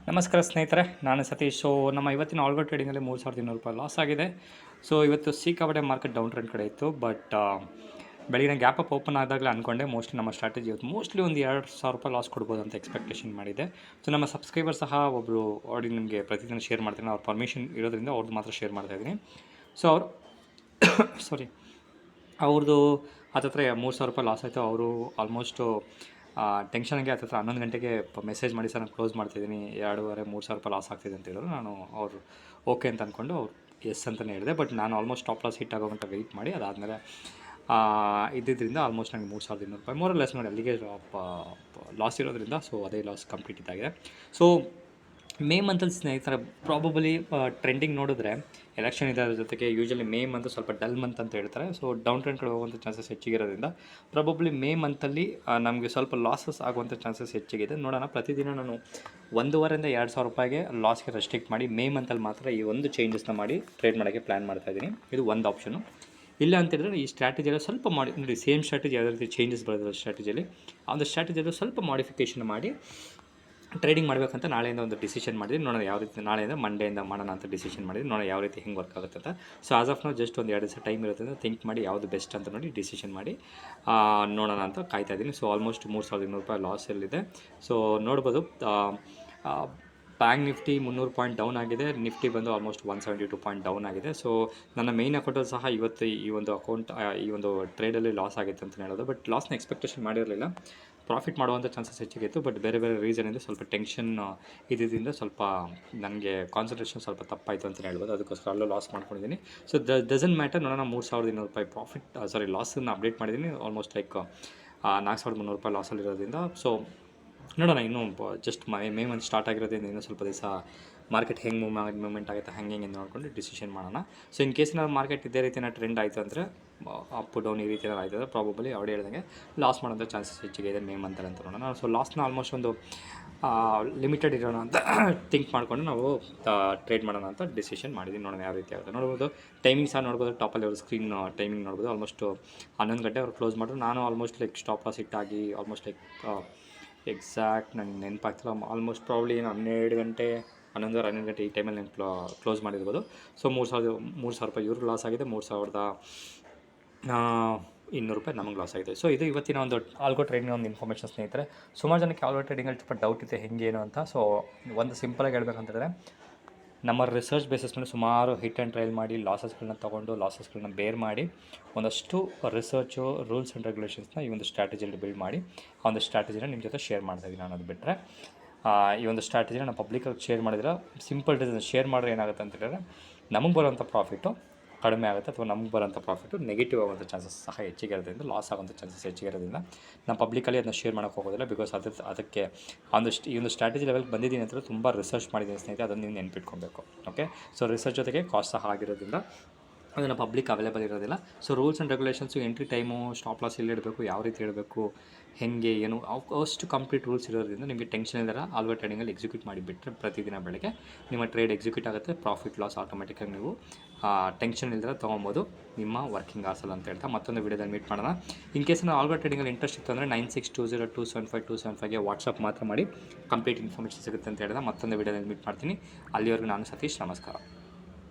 ನಮಸ್ಕಾರ ಸ್ನೇಹಿತರೆ, ನಾನು ಸತೀಶ್. ನಮ್ಮ ಇವತ್ತಿನ ಆಲ್ಗೋ ಟ್ರೇಡಿಂಗಲ್ಲಿ 3200 ರೂಪಾಯಿ ಲಾಸ್ ಆಗಿದೆ. ಇವತ್ತು ಸಿಕ್ಕಾಪಟ್ಟೆ ಮಾರ್ಕೆಟ್ ಡೌನ್ ಟ್ರೆಂಡ್ ಕಡೆ ಇತ್ತು. ಬಟ್ ಬೆಳಗಿನ ಗ್ಯಾಪ್ ಅಪ್ ಓಪನ್ ಆದಾಗಲೇ ಅಂದ್ಕೊಂಡೆ ಮೋಸ್ಟ್ಲಿ ನಮ್ಮ ಸ್ಟ್ರಾಟಜಿ ಇವತ್ತು ಮೋಸ್ಟ್ಲಿ ಒಂದು 2000 ರೂಪಾಯಿ ಲಾಸ್ ಕೊಡ್ಬೋದು ಅಂತ ಎಕ್ಸ್ಪೆಕ್ಟೇಷನ್ ಮಾಡಿದೆ. ನಮ್ಮ ಸಬ್ಸ್ಕ್ರೈಬರ್ ಸಹ ಒಬ್ಬರು ಆಡಿ ನಿಮಗೆ ಪ್ರತಿದಿನ ಶೇರ್ ಮಾಡ್ತೀನಿ. ಅವ್ರ ಪರ್ಮಿಷನ್ ಇರೋದ್ರಿಂದ ಅವ್ರದ್ದು ಮಾತ್ರ ಶೇರ್ ಮಾಡ್ತಾಯಿದ್ದೀನಿ. ಅವರು ಸಾರಿ ಅವ್ರದ್ದು ಹತ್ತತ್ರ 3000 ರೂಪಾಯಿ ಲಾಸ್ ಆಯಿತು. ಅವರು ಆಲ್ಮೋಸ್ಟು ಟೆನ್ಷನ್ಗೆ ಹತ್ತತ್ರ 11 ಗಂಟೆಗೆ ಮೆಸೇಜ್ ಮಾಡಿ, ಸರ್ ನಾನು ಕ್ಲೋಸ್ ಮಾಡ್ತಿದ್ದೀನಿ, 2,500-3,000 ರೂಪಾಯಿ ಲಾಸ್ ಆಗ್ತಿದೆ ಅಂತ ಹೇಳಿದ್ರು. ನಾನು ಅವರು ಓಕೆ ಅಂತ ಅಂದ್ಕೊಂಡು ಅವ್ರು ಎಸ್ ಅಂತಲೇ ಹೇಳಿದೆ. ಬಟ್ ನಾನು ಆಲ್ಮೋಸ್ಟ್ ಟಾಪ್ ಲಾಸ್ ಹಿಟ್ ಆಗೋ ಗಂಟೆ ವೆಯ್ಟ್ ಮಾಡಿ ಅದಾದಮೇಲೆ ಇದ್ದಿದ್ದರಿಂದ ಆಲ್ಮೋಸ್ಟ್ ನನಗೆ 3200 ರೂಪಾಯಿ ಮೋರ್ ಲೆಸ್ ನೋಡಿ ಅಲ್ಲಿಗೆ ಲಾಸ್ ಇರೋದ್ರಿಂದ ಅದೇ ಲಾಸ್ ಕಂಪ್ಲೀಟ್ ಇದ್ದಾಗಿದೆ. ಮೇ ಮಂತಲ್ಲಿ ಸ್ನೇಹಿತರೆ ಪ್ರಾಬಬಲಿ ಟ್ರೆಂಡಿಂಗ್ ನೋಡಿದ್ರೆ ಎಲೆಕ್ಷನ್ ಇದೆ, ಅದ್ರ ಜೊತೆಗೆ ಯೂಶಲಿ ಮೇ ಮಂತ್ ಸ್ವಲ್ಪ ಡಲ್ ಮಂತ್ ಅಂತ ಹೇಳ್ತಾರೆ. ಡೌನ್ ಟ್ರೆಂಡ್ ಕಡೆ ಹೋಗುವಂಥ ಚಾನ್ಸಸ್ ಹೆಚ್ಚಿಗಿರೋದ್ರಿಂದ ಪ್ರಾಬಬ್ಲಿ ಮೇ ಮಂತಲ್ಲಿ ನಮಗೆ ಸ್ವಲ್ಪ ಲಾಸಸ್ ಆಗುವಂಥ ಚಾನ್ಸಸ್ ಹೆಚ್ಚಿಗಿದೆ. ನೋಡೋಣ, ಪ್ರತಿದಿನ ನಾನು 1,500ರಿಂದ 2,000 ರೂಪಾಯಿಗೆ ಲಾಸ್ಗೆ ರೆಸ್ಟ್ರಿಕ್ಟ್ ಮಾಡಿ ಮೇ ಮಂತಲ್ಲಿ ಮಾತ್ರ ಈ ಒಂದು ಚೇಂಜಸ್ನ ಮಾಡಿ ಟ್ರೇಡ್ ಮಾಡೋಕ್ಕೆ ಪ್ಲ್ಯಾನ್ ಮಾಡ್ತಾಯಿದ್ದೀನಿ. ಇದು ಒಂದು ಆಪ್ಷನು. ಇಲ್ಲ ಅಂತೇಳಿದ್ರೆ ಈ ಸ್ಟ್ರಾಟಜಿಯಲ್ಲಿ ಸ್ವಲ್ಪ ನೋಡಿ, ಸೇಮ್ ಸ್ಟ್ರಾಟಜಿ ಯಾವುದೇ ರೀತಿ ಚೇಂಜಸ್ ಬರೋದಿಲ್ಲ ಸ್ಟ್ರಾಟಜಿಯಲ್ಲಿ, ಆ ಒಂದು ಸ್ಟ್ರಾಟಜಿಯಲ್ಲಿ ಸ್ವಲ್ಪ ಮಾಡಿಫಿಕೇಷನ್ ಮಾಡಿ ಟ್ರೇಡಿಂಗ್ ಮಾಡಬೇಕಂತ ನಾಳೆಯಿಂದ ಒಂದು ಡಿಸಿಷನ್ ಮಾಡಿದ್ವಿ. ನೋಡೋಣ ಯಾವ ರೀತಿ ನಾಳೆಯಿಂದ ಮಂಡೆಯಿಂದ ಮಾಡೋಣ ಅಂತ ಡಿಸಿಷನ್ ಮಾಡಿದ್ವಿ. ನೋಡೋಣ ಯಾವ ರೀತಿ ಹೆಂಗೆ ವರ್ಕ್ ಆಗುತ್ತೆ ಅಂತ. ಆಸ್ ಆಫ್ ನಾವು ಜಸ್ಟ್ ಒಂದು 2 ದಿವಸ ಟೈಮ್ ಇರುತ್ತೆ, ಥಿಂಕ್ ಮಾಡಿ ಯಾವುದು ಬೆಸ್ಟ್ ಅಂತ ನೋಡಿ ಡಿಸಿಷನ್ ಮಾಡಿ ನೋಡೋಣ ಅಂತ ಕಾಯ್ತಾ ಇದ್ದೀನಿ. ಆಲ್ಮೋಸ್ಟ್ 3200 ರೂಪಾಯಿ ಲಾಸಲ್ಲಿದೆ. ನೋಡ್ಬೋದು ಬ್ಯಾಂಕ್ ನಿಫ್ಟಿ 300 ಪಾಯಿಂಟ್ ಡೌನ್ ಆಗಿದೆ. ನಿಫ್ಟಿ ಬಂದು ಆಲ್ಮೋಸ್ಟ್ 172 ಪಾಯಿಂಟ್ ಡೌನ್ ಆಗಿದೆ. ನನ್ನ ಮೇಯ್ನ್ ಅಕೌಂಟಲ್ಲಿ ಸಹ ಇವತ್ತು ಈ ಒಂದು ಅಕೌಂಟ್ ಈ ಒಂದು ಟ್ರೇಡಲ್ಲಿ ಲಾಸ್ ಆಗಿತ್ತು ಅಂತ ಹೇಳೋದು. ಬಟ್ ಲಾಸ್ನ ಎಕ್ಸ್ಪೆಕ್ಟೇಷನ್ ಮಾಡಿರಲಿಲ್ಲ, ಪ್ರಾಫಿಟ್ ಮಾಡುವಂಥ ಚಾನ್ಸಸ್ ಹೆಚ್ಚಿಗಿತ್ತು. ಬಟ್ ಬೇರೆ ರೀಸನಿಂದ ಸ್ವಲ್ಪ ಟೆನ್ಷನ್ ಇದ್ದಿದ್ದರಿಂದ ಸ್ವಲ್ಪ ನನಗೆ ಕಾನ್ಸಂಟ್ರೇಷನ್ ಸ್ವಲ್ಪ ತಪ್ಪಾಯಿತು ಅಂತ ಹೇಳ್ಬೋದು. ಅದಕ್ಕೋಸ್ಕರ ಅಲ್ಲೂ ಲಾಸ್ ಮಾಡ್ಕೊಂಡಿದ್ದೀನಿ. Doesn't matter. ನೋಡೋಣ, 3200 ರೂಪಾಯಿ ಲಾಸನ್ನು ಅಪ್ಡೇಟ್ ಮಾಡಿದ್ದೀನಿ. ಆಲ್ಮೋಸ್ಟ್ ಲೈಕ್ 4300 ರೂಪಾಯಿ ಲಾಸಲ್ಲಿರೋದ್ರಿಂದ ನೋಡೋಣ. ಇನ್ನೂ ಜಸ್ಟ್ ಮೇ ಮಂತ್ ಸ್ಟಾರ್ಟ್ ಆಗಿರೋದ್ರಿಂದ ಇನ್ನೂ ಸ್ವಲ್ಪ ದಿವಸ ಮಾರ್ಕೆಟ್ ಹೆಂಗೆ ಮೂವ್ಮೆಂಟ್ ಆಗುತ್ತೆ ಹೆಂಗೆ ನೋಡ್ಕೊಂಡು ಡಿಸಿಷನ್ ಮಾಡೋಣ. ಇನ್ ಕೇಸ್ ನಾವು ಮಾರ್ಕೆಟ್ ಇದೇ ರೀತಿಯ ಟ್ರೆಂಡ್ ಆಯಿತು ಅಂದರೆ ಅಪ್ ಡೌನ್ ಈ ರೀತಿ ಆಯಿತು ಅಂದರೆ ಪ್ರಾಬಬಲಿ ಅವ್ರು ಹೇಳ್ದಂಗೆ ಲಾಸ್ ಮಾಡೋಂಥ ಚಾನ್ಸಸ್ ಹೆಚ್ಚಿಗೆ ಇದೆ ಮೇ ಮಂತಲ್ಲಿ ಅಂತ ನೋಡೋಣ. ಲಾಸ್ನ ಆಲ್ಮೋಸ್ಟ್ ಒಂದು ಲಿಮಿಟೆಡ್ ಇರೋಣ ಅಂತ ಥಿಂಕ್ ಮಾಡಿಕೊಂಡು ನಾವು ಟ್ರೇಡ್ ಮಾಡೋಣ ಅಂತ ಡಿಸಿಷನ್ ಮಾಡಿದ್ದೀನಿ. ನೋಡೋಣ ಯಾವ ರೀತಿ ಆಗುತ್ತೆ. ನೋಡ್ಬೋದು ಟೈಮಿಂಗ್ ಸಹ ನೋಡ್ಬೋದು. ಟಾಪಲ್ಲಿ ಅವರು ಸ್ಕ್ರೀನ್ ಟೈಮಿಂಗ್ ನೋಡ್ಬೋದು. ಆಲ್ಮೋಸ್ಟ್ 11 ಗಂಟೆ ಅವ್ರು ಕ್ಲೋಸ್ ಮಾಡಿದ್ರು. ನಾನು ಆಲ್ಮೋಸ್ಟ್ ಲೈಕ್ ಸ್ಟಾಪ್ ಲಾಸ್ ಹಿಟ್ಟಾಗಿ ಆಲ್ಮೋಸ್ಟ್ ಲೈಕ್ ಎಕ್ಸಾಕ್ಟ್ ನನಗೆ ನೆನಪಾಗ್ತಿಲ್ಲ, ಆಲ್ಮೋಸ್ಟ್ ಪ್ರಾಬ್ಲಿ 12 ಗಂಟೆ 11 ಗಂಟೆ ಈ ಟೈಮಲ್ಲಿ ನಾನು ಕ್ಲೋಸ್ ಮಾಡಿರ್ಬೋದು. 3,000 ರೂಪಾಯಿ ಇವ್ರಿಗೆ ಲಾಸ್ ಆಗಿದೆ, 3,200 ರೂಪಾಯಿ ನಮಗೆ ಲಾಸ್ ಆಗಿದೆ. ಇದು ಇವತ್ತಿನ ಒಂದು ಆಲ್ಗೋ ಟ್ರೇಡಿಂಗ್ ಒಂದು ಇನ್ಫಾರ್ಮೇಷನ್ ಸ್ನೇಹಿತರೆ. ಸುಮಾರು ಜನಕ್ಕೆ ಆಲ್ಗೋ ಟ್ರೇಡಿಂಗಲ್ಲಿ ಸ್ವಲ್ಪ ಡೌಟ್ ಇದೆ ಹೆಂಗೇನು ಅಂತ. ಒಂದು ಸಿಂಪಲಾಗಿ ಹೇಳ್ಬೇಕಂತಂದರೆ ನಮ್ಮ ರಿಸರ್ಚ್ ಬೇಸಿಸ್ ಮೇಲೆ ಸುಮಾರು ಹಿಟ್ ಆ್ಯಂಡ್ ಟ್ರಯಲ್ ಮಾಡಿ ಲಾಸಸ್ಗಳನ್ನ ತೊಗೊಂಡು ಲಾಸಸ್ಗಳನ್ನ ಬೇರ್ ಮಾಡಿ ಒಂದಷ್ಟು ರಿಸರ್ಚು ರೂಲ್ಸ್ ಆ್ಯಂಡ್ ರೆಗ್ಯುಲೇಷನ್ಸ್ನ ಈ ಒಂದು ಸ್ಟ್ರಾಟಜಿಯಲ್ಲಿ ಬಿಲ್ಡ್ ಮಾಡಿ ಆ ಒಂದು ಸ್ಟ್ರಾಟಜಿನ ನಿಮ್ಮ ಜೊತೆ ಶೇರ್ ಮಾಡ್ತಾಯಿದ್ದೀನಿ. ನಾನು ಅದು ಬಿಟ್ಟರೆ ಈ ಒಂದು ಸ್ಟ್ರಾಟಜಿನ ನಾನು ಪಬ್ಲಿಕಾಗಿ ಶೇರ್ ಮಾಡಿದ್ರೆ ಸಿಂಪಲ್ ರೀಸನ್ ಶೇರ್ ಮಾಡಿದ್ರೆ ಏನಾಗುತ್ತೆ ಅಂತ ಹೇಳಿದ್ರೆ ನಮಗೆ ಬರೋಂಥ ಪ್ರಾಫಿಟ್ಟು ಕಡಿಮೆ ಆಗುತ್ತೆ, ಅಥವಾ ನಮಗೆ ಬರೋಂಥ ಪ್ರಾಫಿಟ್ಟು ನೆಗೆಟಿವ್ ಆಗೋಂಥ ಚಾನ್ಸಸ್ ಸಹ ಹೆಚ್ಚಿಗೆ ಇರೋದ್ರಿಂದ, ಲಾಸ್ ಆಗೋಂಥ ಚಾನ್ಸಸ್ ಹೆಚ್ಚಿಗೆ ಇರೋದ್ರಿಂದ ನಾನು ಪಬ್ಲಿಕಲ್ಲಿ ಅದನ್ನ ಶೇರ್ ಮಾಡೋಕ್ಕೆ ಹೋಗೋದಿಲ್ಲ. ಬಿಕಾಸ್ ಅದಕ್ಕೆ ಈ ಒಂದು ಸ್ಟ್ರಾಟಜಿ ಲೆವೆಲ್ಗೆ ಬಂದಿದ್ದೀನಿ ಅಂತ ತುಂಬ ರಿಸರ್ಚ್ ಮಾಡಿದ್ದೀನಿ ಸ್ನೇಹಿತರೆ, ಅದನ್ನು ನೀವು ನೆನ್ಪಿಟ್ಕೊಬೇಕು. ಓಕೆ, ರಿಸರ್ಚ್ ಜೊತೆಗೆ ಕಾಸ್ಟ್ ಸಹ ಆಗಿರೋದ್ರಿಂದ ಅದನ್ನು ಪಬ್ಲಿಕ್ ಅವೈಲೇಬಲ್ ಇರೋದಿಲ್ಲ. Rules and regulations, entry time, stop loss ಎಲ್ಲಿ ಇಡಬೇಕು, ಯಾವ ರೀತಿ ಇಡಬೇಕು, ಹೆಂಗೆ ಏನು ಅಷ್ಟು ಕಂಪ್ಲೀಟ್ ರೂಲ್ಸ್ ಇರೋದ್ರಿಂದ ನಿಮಗೆ ಟೆನ್ಷನ್ ಇಲ್ಲದ ಆಲ್ಗೋ ಟ್ರೇಡಿಂಗಲ್ಲಿ ಎಕ್ಸಿಕ್ಯೂಟ್ ಮಾಡಿಬಿಟ್ರೆ ಪ್ರತಿದಿನ ಬೆಳಗ್ಗೆ ನಿಮ್ಮ ಟ್ರೇಡ್ ಎಕ್ಸಿಕ್ಯೂಟ್ ಆಗುತ್ತೆ. ಪ್ರಾಫಿಟ್ ಲಾಸ್ ಆಟೋಮೆಟಿಕ್ಕಾಗಿ ನೀವು ಟೆನ್ಷನ್ ಇಲ್ಲದ ತೊಗೊಬೋದು ನಿಮ್ಮ ವರ್ಕಿಂಗ್ ಅವರ್ಸಲ್ಲಿ ಅಂತ ಹೇಳ್ತಾ ಮತ್ತೊಂದು ವೀಡಿಯೋದಲ್ಲಿ ಮೀಟ್ ಮಾಡೋಣ. ಇನ್ ಕೇಸ್ ನಾವು ಆಲ್ಗೋ ಟ್ರೇಡಿಂಗಲ್ಲಿ ಇಂಟ್ರೆಸ್ಟ್ ಇತ್ತು ಅಂದರೆ 9620275275 ವಾಟ್ಸಪ್ ಮಾತ್ರ ಮಾಡಿ ಕಂಪ್ಲೀಟ್ ಇನ್ಫಾರ್ಮೇಷನ್ ಸಿಗುತ್ತೆ ಅಂತ ಹೇಳಿದ ಮತ್ತೊಂದು ವೀಡಿಯೋದಲ್ಲಿ ಮೀಟ್ ಮಾಡ್ತೀನಿ. ಅಲ್ಲಿವರೆಗೂ ನಾನು ಸತೀಶ್, ನಮಸ್ಕಾರ.